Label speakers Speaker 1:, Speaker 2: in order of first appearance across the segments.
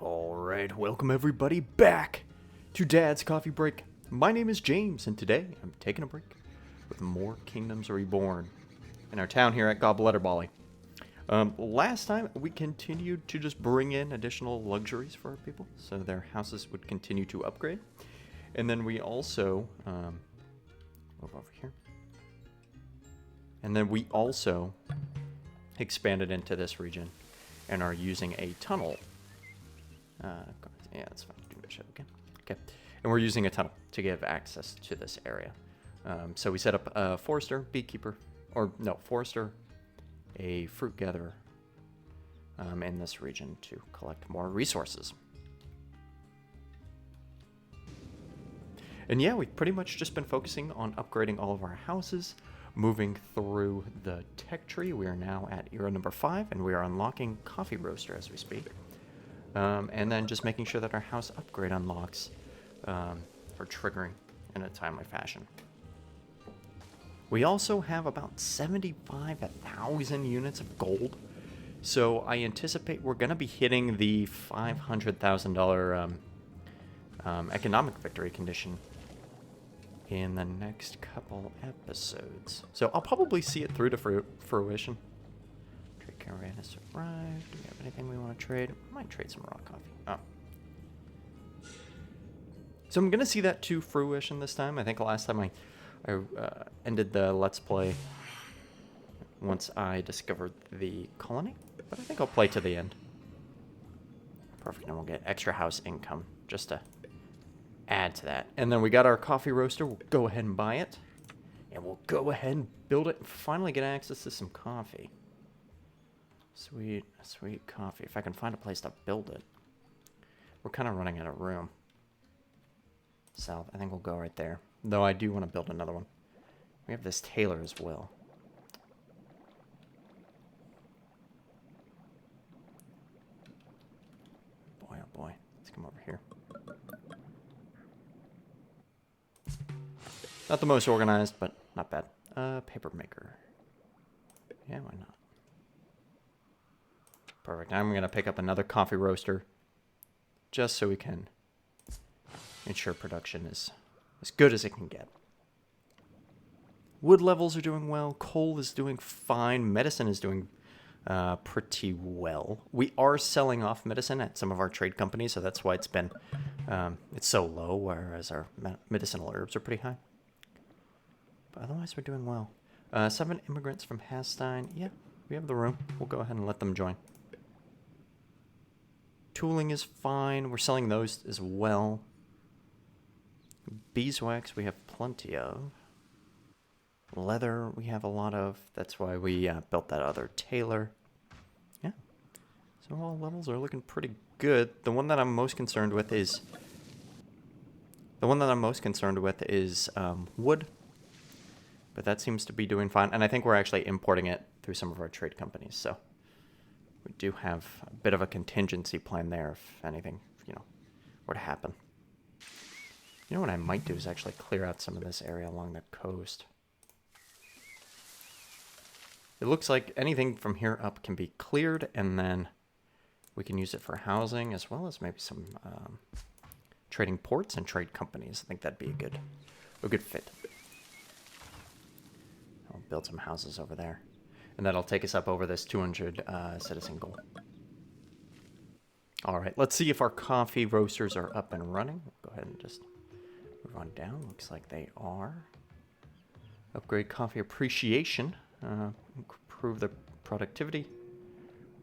Speaker 1: Alright, welcome everybody back to Dad's Coffee Break. My name is James, and today I'm taking a break with more Kingdoms Reborn in our town here at Gobletterbolly. Last time, we continued to just bring in additional luxuries for our people, so their houses would continue to upgrade. And then we also, move over here. And then we also expanded into this region and are using a tunnel. Yeah, that's fine. Do that shit again. Okay. And we're using a tunnel to give access to this area. So we set up a forester, beekeeper, forester, a fruit gatherer in this region to collect more resources. And yeah, we've pretty much just been focusing on upgrading all of our houses, moving through the tech tree. We are now at era number 5, and we are unlocking coffee roaster as we speak. And then just making sure that our house upgrade unlocks for triggering in a timely fashion. We also have about 75,000 units of gold. So I anticipate we're going to be hitting the $500,000 economic victory condition in the next couple episodes. So I'll probably see it through to fruition. Trade caravan has arrived. Do we have anything we want to trade? I might trade some raw coffee. Oh. So I'm going to see that to fruition this time. I think last time I ended the Let's Play once I discovered the colony. But I think I'll play to the end. Perfect. And we'll get extra house income just to add to that. And then we got our coffee roaster. We'll go ahead and buy it. And we'll go ahead and build it and finally get access to some coffee. Sweet, sweet coffee. If I can find a place to build it. We're kind of running out of room. South, I think we'll go right there. Though I do want to build another one. We have this tailor as well. Boy, oh boy. Let's come over here. Not the most organized, but not bad. Paper maker. Yeah, why not? Perfect. Now I'm going to pick up another coffee roaster. Just so we can ensure production is as good as it can get. Wood levels are doing well. Coal is doing fine. Medicine is doing pretty well. We are selling off medicine at some of our trade companies, so that's why it's been it's so low, whereas our medicinal herbs are pretty high. But otherwise, we're doing well. 7 immigrants from Hastein. Yeah, we have the room. We'll go ahead and let them join. Tooling is fine. We're selling those as well. Beeswax we have plenty of. Leather we have a lot of. That's why we built that other tailor. Yeah. So all levels are looking pretty good. The one that I'm most concerned with is wood. But that seems to be doing fine. And I think we're actually importing it through some of our trade companies. So we do have a bit of a contingency plan there if anything, were to happen. You know what I might do is actually clear out some of this area along the coast. It looks like anything from here up can be cleared, and then we can use it for housing as well as maybe some trading ports and trade companies. I think that'd be a good fit. I'll build some houses over there. And that'll take us up over this 200 citizen goal. All right, let's see if our coffee roasters are up and running. We'll go ahead and just move on down. Looks like they are. Upgrade coffee appreciation. Improve the productivity.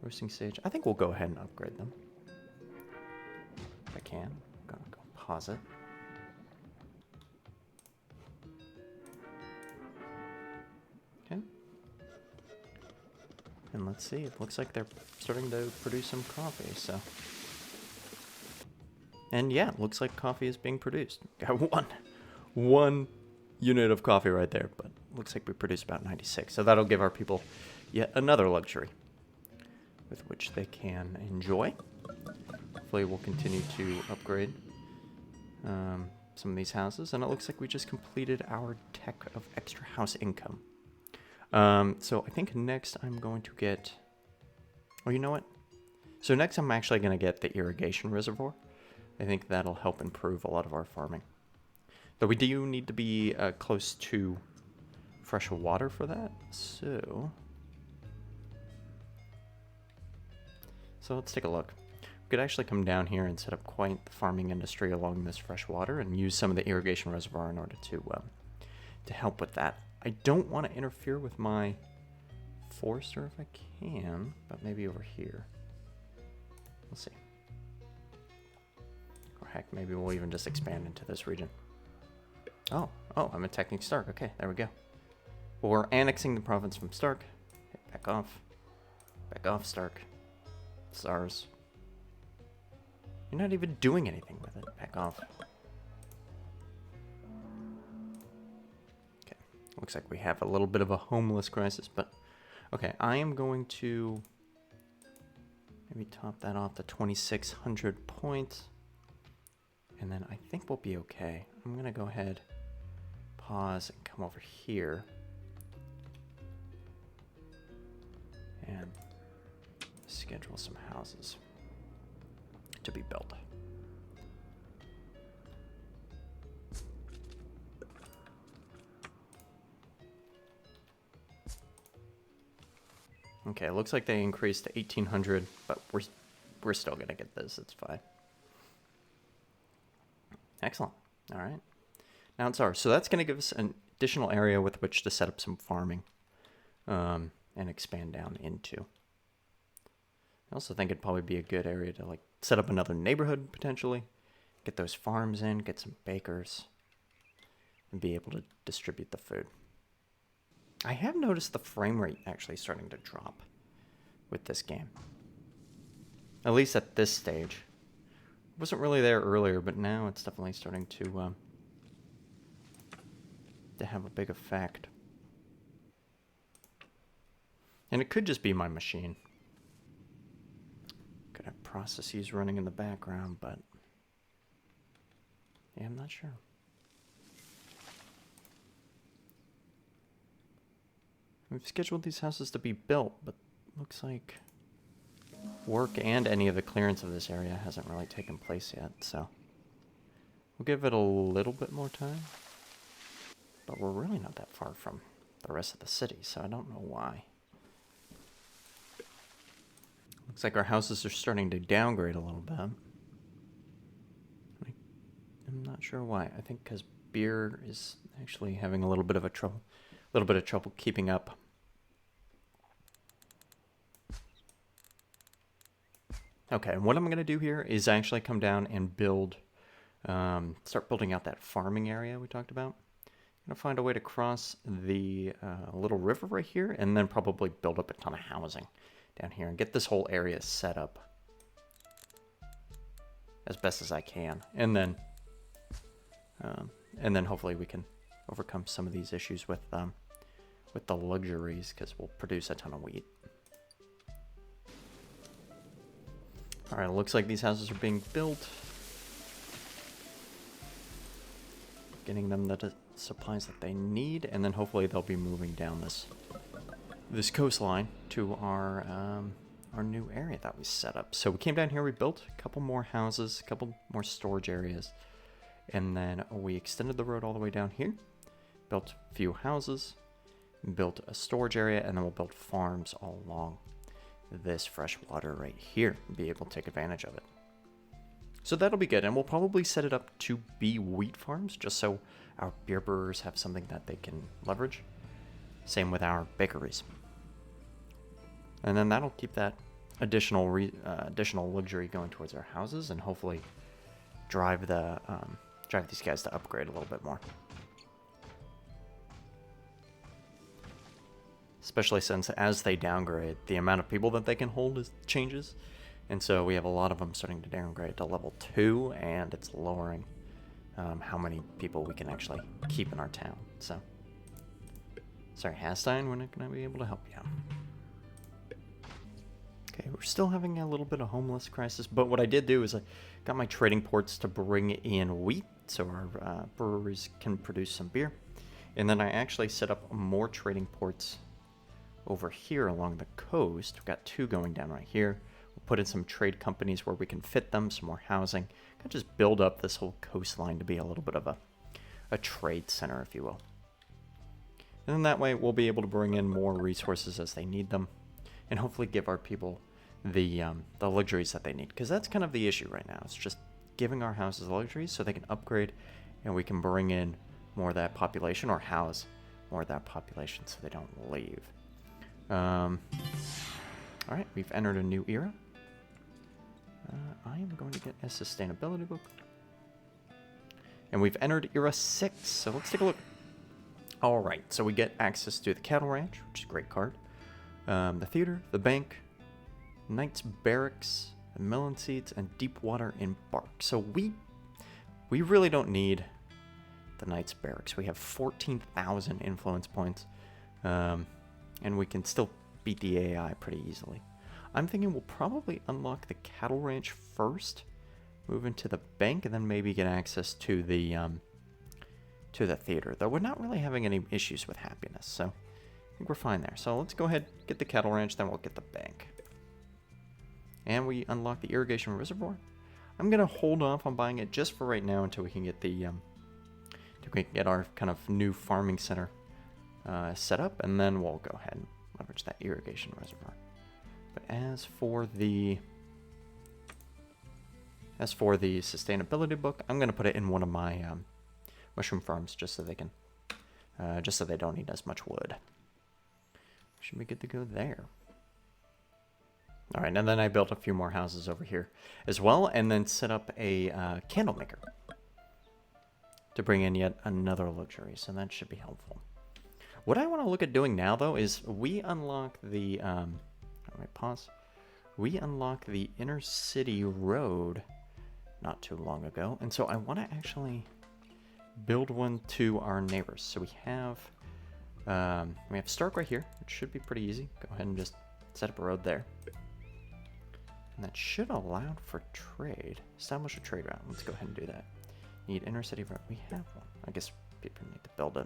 Speaker 1: Roasting stage. I think we'll go ahead and upgrade them. If I can. I'm going to go pause it. Okay. And let's see. It looks like they're starting to produce some coffee, so. And yeah, it looks like coffee is being produced. Got one unit of coffee right there, but looks like we produce about 96. So that'll give our people yet another luxury with which they can enjoy. Hopefully we'll continue to upgrade some of these houses. And it looks like we just completed our tech of extra house income. So I think next I'm going to get... Oh, you know what? So next I'm actually going to get the irrigation reservoir. I think that'll help improve a lot of our farming. Though we do need to be close to fresh water for that. So let's take a look. We could actually come down here and set up quite the farming industry along this fresh water and use some of the irrigation reservoir in order to help with that. I don't want to interfere with my forester if I can, but maybe over here. We'll see. Or heck, maybe we'll even just expand into this region. Oh, I'm attacking Stark. Okay, there we go. Well, we're annexing the province from Stark. Hey, back off. Back off, Stark. It's ours. You're not even doing anything with it. Back off. Okay, looks like we have a little bit of a homeless crisis, but okay, I am going to maybe top that off to 2,600 points, and then I think we'll be okay. I'm gonna go ahead, pause, and come over here, and schedule some houses to be built. Okay, looks like they increased to 1,800, but we're still gonna get this. It's fine. Excellent. All right. Now it's ours. So that's gonna give us an additional area with which to set up some farming, and expand down into. I also think it'd probably be a good area to like set up another neighborhood potentially, get those farms in, get some bakers, and be able to distribute the food. I have noticed the frame rate actually starting to drop with this game. At least at this stage. It wasn't really there earlier, but now it's definitely starting to have a big effect. And it could just be my machine. Could have processes running in the background, but yeah, I'm not sure. We've scheduled these houses to be built, but looks like work and any of the clearance of this area hasn't really taken place yet, so we'll give it a little bit more time. But we're really not that far from the rest of the city, so I don't know why. Looks like our houses are starting to downgrade a little bit. I'm not sure why. I think because beer is actually having a little bit of trouble keeping up. Okay, and what I'm going to do here is actually come down and start building out that farming area we talked about. I'm going to find a way to cross the little river right here, and then probably build up a ton of housing down here and get this whole area set up as best as I can, and then hopefully we can overcome some of these issues with the luxuries, because we'll produce a ton of wheat. All right, looks like these houses are being built, getting them the supplies that they need, and then hopefully they'll be moving down this coastline to our new area that we set up. So we came down here, we built a couple more houses, a couple more storage areas, and then we extended the road all the way down here, built a few houses, built a storage area, and then we'll build farms all along this fresh water right here and be able to take advantage of it. So that'll be good, and we'll probably set it up to be wheat farms, just so our beer brewers have something that they can leverage. Same with our bakeries. And then that'll keep that additional luxury going towards our houses, and hopefully drive these guys to upgrade a little bit more. Especially since as they downgrade, the amount of people that they can hold changes. And so we have a lot of them starting to downgrade to level 2, and it's lowering how many people we can actually keep in our town. So, sorry, Hastein, we're not going to be able to help you out. Okay, we're still having a little bit of homeless crisis, but what I did do is I got my trading ports to bring in wheat, so our breweries can produce some beer. And then I actually set up more trading ports over here along the coast. We've got 2 going down right here. We'll put in some trade companies where we can fit them, some more housing. Kind of just build up this whole coastline to be a little bit of a trade center, if you will. And then that way we'll be able to bring in more resources as they need them, and hopefully give our people the luxuries that they need. Because that's kind of the issue right now. It's just giving our houses luxuries so they can upgrade, and we can bring in more of that population, or house more of that population so they don't leave. Alright, we've entered a new era. I am going to get a sustainability book. And we've entered era 6, so let's take a look. Alright, so we get access to the cattle ranch, which is a great card. The theater, the bank, knight's barracks, the melon seeds, and deep water embark. So we really don't need the knight's barracks. We have 14,000 influence points, and we can still beat the AI pretty easily. I'm thinking we'll probably unlock the cattle ranch first, move into the bank, and then maybe get access to the theater. Though we're not really having any issues with happiness, so I think we're fine there. So let's go ahead, get the cattle ranch, then we'll get the bank. And we unlock the irrigation reservoir. I'm gonna hold off on buying it just for right now until we can get our kind of new farming center set up, and then we'll go ahead and leverage that irrigation reservoir. But as for the sustainability book, I'm gonna put it in one of my mushroom farms just so they don't need as much wood. Should be good to go there. All right, and then I built a few more houses over here as well, and then set up a candle maker to bring in yet another luxury, so that should be helpful. What I want to look at doing now, though, is we unlock the We unlocked the inner city road not too long ago, and so I want to actually build one to our neighbors. So we have Stark right here, which should be pretty easy. Go ahead and just set up a road there. And that should allow for trade. Establish a trade route. Let's go ahead and do that. Need inner city road. We have one. I guess people need to build it.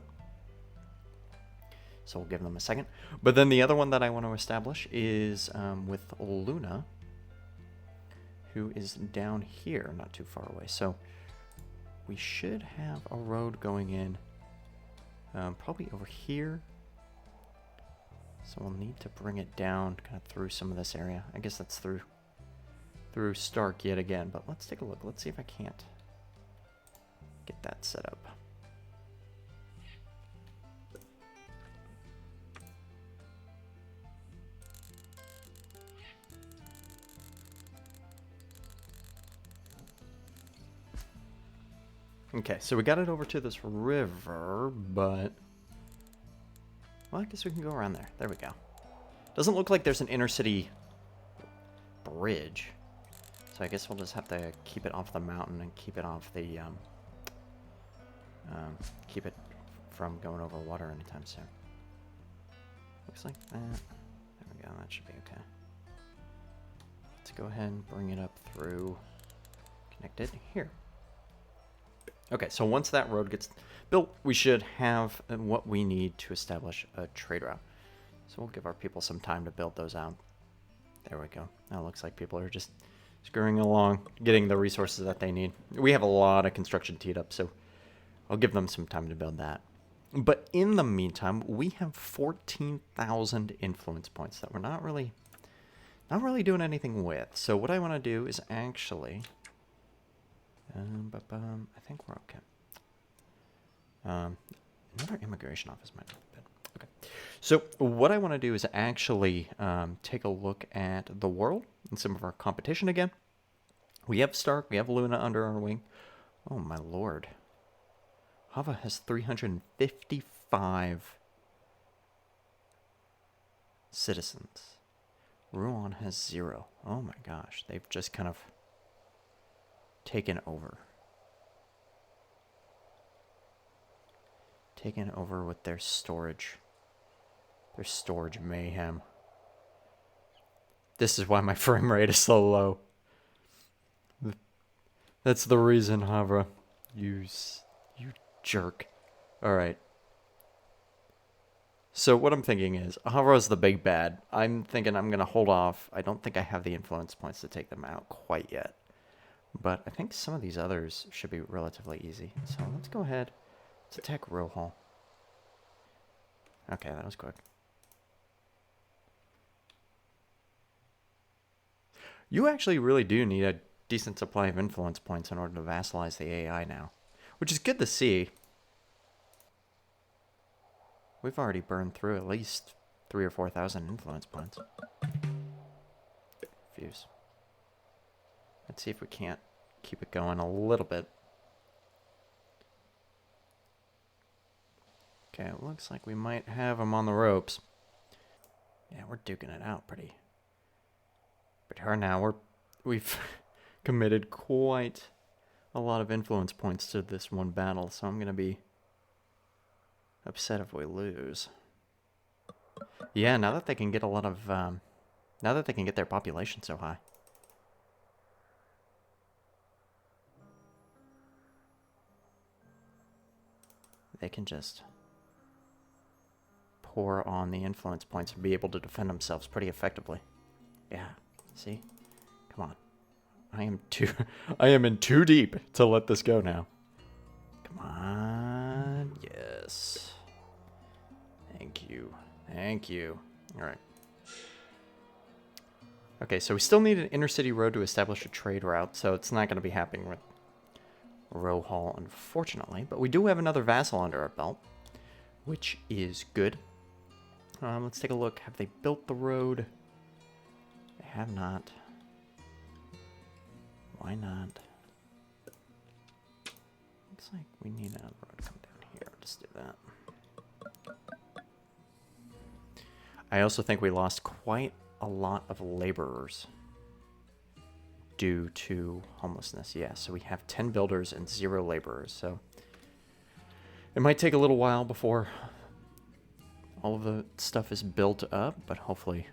Speaker 1: So we'll give them a second. But then the other one that I want to establish is with Luna, who is down here, not too far away. So we should have a road going in probably over here. So we'll need to bring it down kind of through some of this area. I guess that's through Stark yet again, but let's take a look. Let's see if I can't get that set up. Okay, so we got it over to this river, but well, I guess we can go around there. There we go. Doesn't look like there's an inner city bridge. So I guess we'll just have to keep it off the mountain and keep it off the, keep it from going over water anytime soon. Looks like that. There we go, that should be okay. Let's go ahead and bring it up through, connect it here. Okay, so once that road gets built, we should have what we need to establish a trade route. So we'll give our people some time to build those out. There we go. Now it looks like people are just scurrying along, getting the resources that they need. We have a lot of construction teed up, so I'll give them some time to build that. But in the meantime, we have 14,000 influence points that we're not really doing anything with. So what I want to do is actually, I think we're okay. Another immigration office might be good. Okay. So what I want to do is actually take a look at the world and some of our competition again. We have Stark, we have Luna under our wing. Oh my lord. Hava has 355 citizens. Rouen has 0. Oh my gosh, they've just kind of taken over. Taken over with their storage. Their storage mayhem. This is why my frame rate is so low. That's the reason, Havra. You jerk. Alright. So what I'm thinking is, Ahara's the big bad. I'm thinking I'm going to hold off. I don't think I have the influence points to take them out quite yet. But I think some of these others should be relatively easy. So let's go ahead. Let's attack Rohal. Okay, that was quick. You actually really do need a decent supply of influence points in order to vassalize the AI now, which is good to see. We've already burned through at least 3,000 or 4,000 influence points. Fuse. Let's see if we can't keep it going a little bit. Okay, it looks like we might have them on the ropes. Yeah, we're duking it out pretty hard now. We've committed quite a lot of influence points to this one battle, so I'm gonna be upset if we lose. Yeah, now that they can get a lot of, now that they can get their population so high. They can just pour on the influence points and be able to defend themselves pretty effectively. Yeah, see? Come on. I am in too deep to let this go now. Come on. Yes. Thank you. Thank you. All right. Okay, so we still need an inner-city road to establish a trade route, so it's not going to be happening with Rohal, unfortunately. But we do have another vassal under our belt, which is good. Let's take a look. Have they built the road? They have not. Why not? Looks like we need another road to come down here. Let's do that. I also think we lost quite a lot of laborers due to homelessness. Yeah, so we have 10 builders and 0 laborers. So it might take a little while before all of the stuff is built up, but hopefully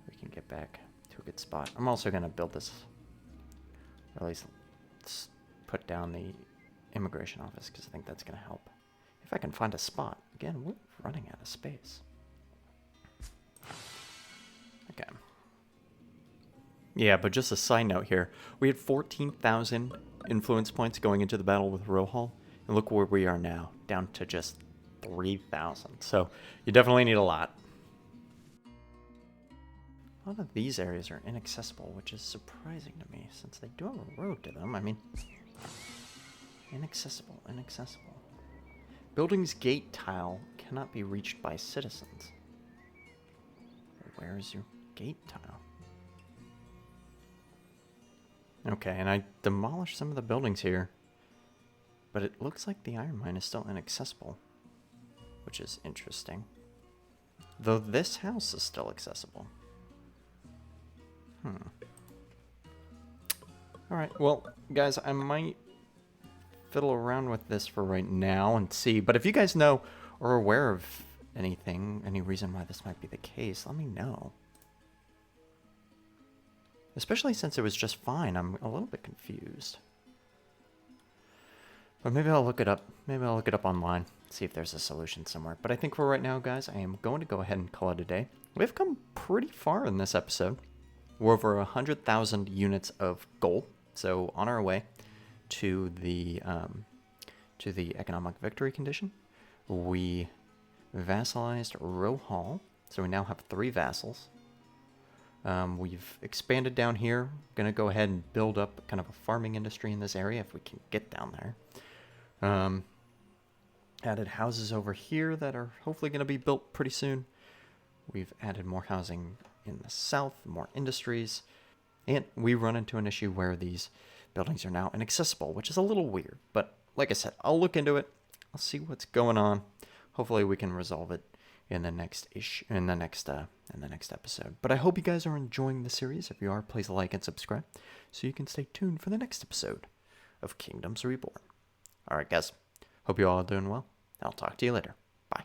Speaker 1: we can get back to a good spot. I'm also going to build this, or at least let's put down the immigration office, because I think that's going to help. If I can find a spot. Again, we're running out of space. Okay. Yeah, but just a side note here. We had 14,000 influence points going into the battle with Rohal, and look where we are now, down to just 3,000. So you definitely need a lot. A lot of these areas are inaccessible, which is surprising to me, since they do have a road to them. I mean, inaccessible, inaccessible. Building's gate tile cannot be reached by citizens. Where is your gate tile? Okay, and I demolished some of the buildings here, but it looks like the iron mine is still inaccessible, which is interesting. Though this house is still accessible. Alright, well, guys, I might fiddle around with this for right now and see, but if you guys know or are aware of anything, any reason why this might be the case, let me know. Especially since it was just fine, I'm a little bit confused. But maybe I'll look it up. Maybe I'll look it up online, see if there's a solution somewhere. But I think for right now, guys, I am going to go ahead and call it a day. We've come pretty far in this episode. We're over 100,000 units of gold, so on our way to the economic victory condition. We vassalized Rohal, so we now have 3 vassals. We've expanded down here. Gonna go ahead and build up kind of a farming industry in this area if we can get down there. Added houses over here that are hopefully gonna be built pretty soon. We've added more housing in the south, more industries, and we run into an issue where these buildings are now inaccessible, which is a little weird. But like I said, I'll look into it. I'll see what's going on. Hopefully we can resolve it in the next episode. But I hope you guys are enjoying the series. If you are, please like and subscribe so you can stay tuned for the next episode of Kingdoms Reborn. All right, guys. Hope you all are doing well. I'll talk to you later. Bye.